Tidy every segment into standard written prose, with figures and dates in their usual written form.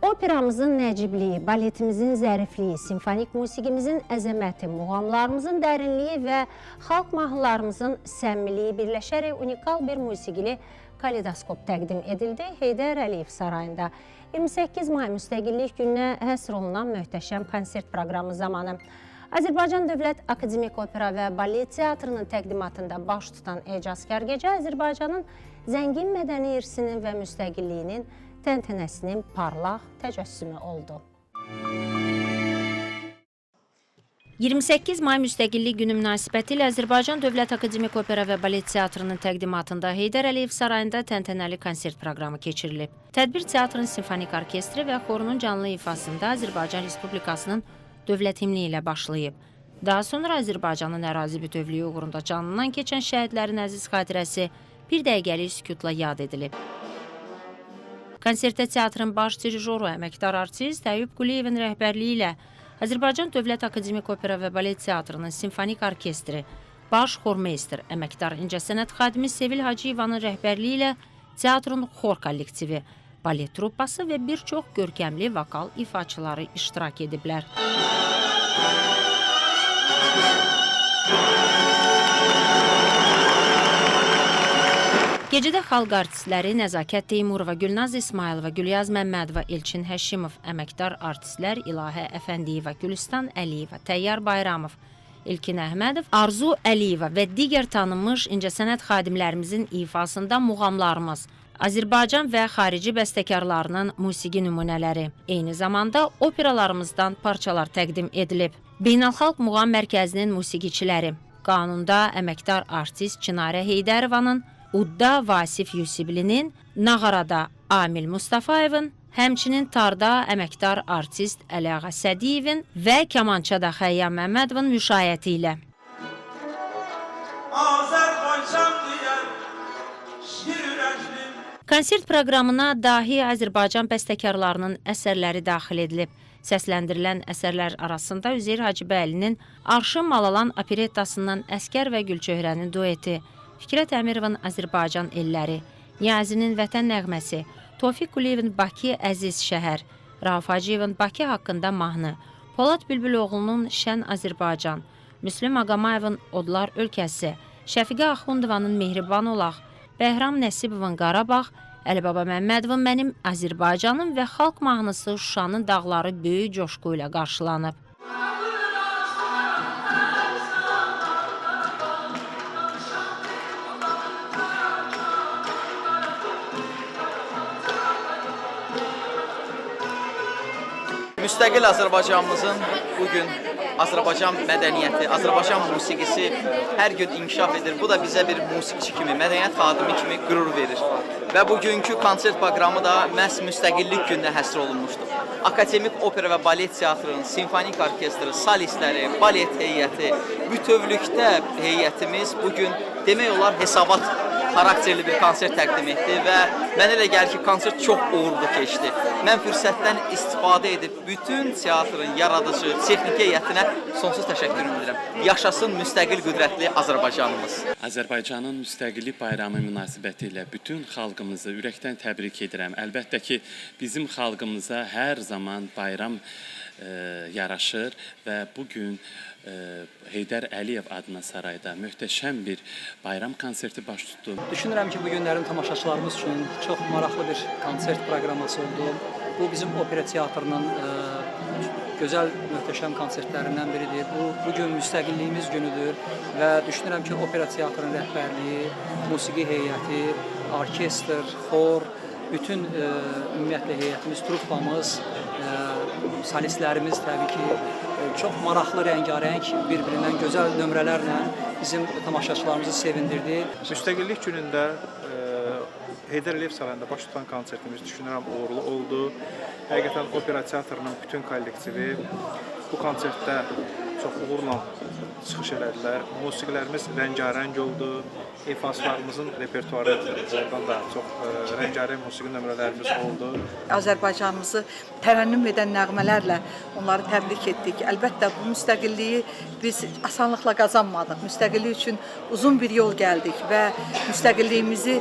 Operamızın nəcibliyi, baletimizin zərifliyi, simfonik musiqimizin əzəməti, muğamlarımızın dərinliyi və xalq mahnılarımızın səmmiliyi birləşərək unikal bir musiqili kaleidoskop təqdim edildi Heydər Əliyev Sarayında. 28 may Müstəqillik gününə həsr olunan möhtəşəm konsert proqramı zamanı Azərbaycan Dövlət Akademik Opera və Balet Teatrının təqdimatında baş tutan ecazkar gecə Azərbaycanın zəngin mədəni irsinin və müstəqilliyinin təntənəsinin parlaq təcəssümü oldu. 28 may Müstəqillik günü münasibəti ilə Azərbaycan Dövlət Akademik Opera və Balet Teatrının təqdimatında Heydər Əliyev Sarayında təntənəli konsert proqramı keçirilib. Tədbir teatrın simfonik orkestri və xorunun canlı ifasında Azərbaycan Respublikasının dövlət himni ilə başlayıb. Daha sonra Azərbaycanın ərazi bütövlüyü uğrunda canından keçən şəhidlərin əziz xatirəsi bir dəqiqəlik sükutla yad edilib. Konsertdə teatrın baş dirijoru, əməkdar artist Təyyub Quliyevin rəhbərliyi ilə Azərbaycan Dövlət Akademik Opera və Balet Teatrının simfonik orkestri, baş xormeyster, əməkdar incəsənət xadimi Sevil Hacıyevanın rəhbərliyi ilə teatrın xor kollektivi, balet truppası və bir çox görkəmli vokal ifaçıları iştirak ediblər. Gecədə xalq artistləri Nəzakət Teymurova, Gülnaz İsmailova, Gülyaz Məmmədova, Elçin Həşimov, əməkdar artistlər İlahə Əfəndiyeva, Gülistan Əliyeva, Təyyar Bayramov, İlkin Əhmədov, Arzu Əliyeva və digər tanınmış incəsənət xadimlərimizin ifasında muğamlarımız, Azərbaycan və xarici bəstəkarlarının musiqi nümunələri, eyni zamanda operalarımızdan parçalar təqdim edilib. Beynəlxalq Muğam Mərkəzinin musiqiçiləri, qanunda əməkdar artist Çinarə Heydərovanın, Udda Vasif Yusiblinin, nağarada Amil Mustafayevin, həmçinin tarda əməkdar artist Əliağa Sədiyevin və kamançada Xəyyam Məmmədovun müşayiəti ilə. Konsert proqramına dahi Azərbaycan bəstəkarlarının əsərləri daxil edilib. Səsləndirilən əsərlər arasında Üzeyir Hacıbəylinin Arşın Malalan operettasından Əskər və Gülçöhrənin dueti, Fikrət Əmirovun Azərbaycan elləri, Niyazinin Vətən nəğməsi, Tofiq Quliyevin Bakı Əziz şəhər, Rauf Hacıyevin Bakı haqqında mahnı, Polad Bülbüloğlu'nun Şən Azərbaycan, Müslüm Ağamayevin Odlar ölkəsi, Şəfiqə Axundovanın Mehriban olaq, Bəhram Nəsibovun Qarabağ, Əlibaba Məmmədovun Mənim Azərbaycanım və xalq mahnısı Şuşanın dağları böyük coşqu ilə qarşılanıb. Müstəqil Azərbaycanımızın bugün Azərbaycan mədəniyyəti, Azərbaycan musiqisi hər gün inkişaf edir. Bu da bizə bir musiqiçi kimi, mədəniyyət xadimi kimi qürur verir. Və bugünkü konsert proqramı da məhz Müstəqillik gününə həsr olunmuşdur. Akademik Opera və Balet Teatrının simfonik orkestri, solistləri, balet heyəti, bütövlükdə heyətimiz bugün demək olar hesabat xarakterli bir konsert təqdim etdi və mənə elə gəlir ki, konsert çox uğurlu keçdi. Mən fürsətdən istifadə edib bütün teatrın yaradıcı, texniki heyətinə sonsuz təşəkkür edirəm. Yaşasın müstəqil qüdrətli Azərbaycanımız. Azərbaycanın müstəqillik bayramı münasibəti ilə bütün xalqımızı ürəkdən təbrik edirəm. Əlbəttə ki, bizim xalqımıza hər zaman bayram yaraşır və bugün Heydər Əliyev adına sarayda möhtəşəm bir bayram konserti baş tutdu. Düşünürəm ki, bu günlərin tamaşaçılarımız üçün çox maraqlı bir konsert proqraması oldu. Bu bizim opera teatrının gözəl, möhtəşəm konsertlərindən biridir. Bugün müstəqilliyimiz günüdür və düşünürəm ki, opera teatrının rəhbərliyi, musiqi heyəti, orkestr, xor, bütün ümumiyyətlə heyətimiz, truppamız, solistlərimiz təbii ki, çox maraqlı, rəngarəng, bir-birindən gözəl nömrələrlə bizim tamaşaçılarımızı sevindirdi. Müstəqillik günündə Heydər Əliyev Sarayında baş tutan konsertimiz düşünürəm uğurlu oldu. Həqiqətən opera teatrının bütün kollektivi bu konsertdə çox uğurla çıxış elədilər. Musiqilərimiz rəngarəng oldu. ifaçılarımızın repertuarı oradan da çox rəngarəng musiqi nömrələrimiz oldu. Azərbaycanımızı tərənnüm edən nəğmələrlə onları təbrik etdik. Əlbəttə bu müstəqilliyi biz asanlıqla qazanmadıq. Müstəqillik üçün uzun bir yol gəldik və müstəqilliyimizi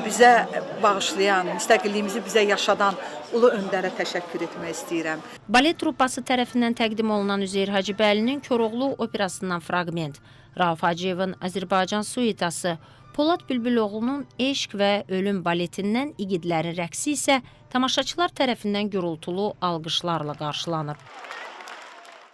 bizə bağışlayan, müstəqilliyimizi bizə yaşadan ulu öndərə təşəkkür etmək istəyirəm. Balet truppası tərəfindən təqdim olunan Üzeyir Hacıbəylinin Koroğlu operasından fraqment, Rauf Hacıyevin Azərbaycan suitası, Polad Bülbüloğlu'nun Eşq və Ölüm baletindən igidlərin rəqsi isə tamaşaçılar tərəfindən gürültülü alqışlarla qarşılanıb.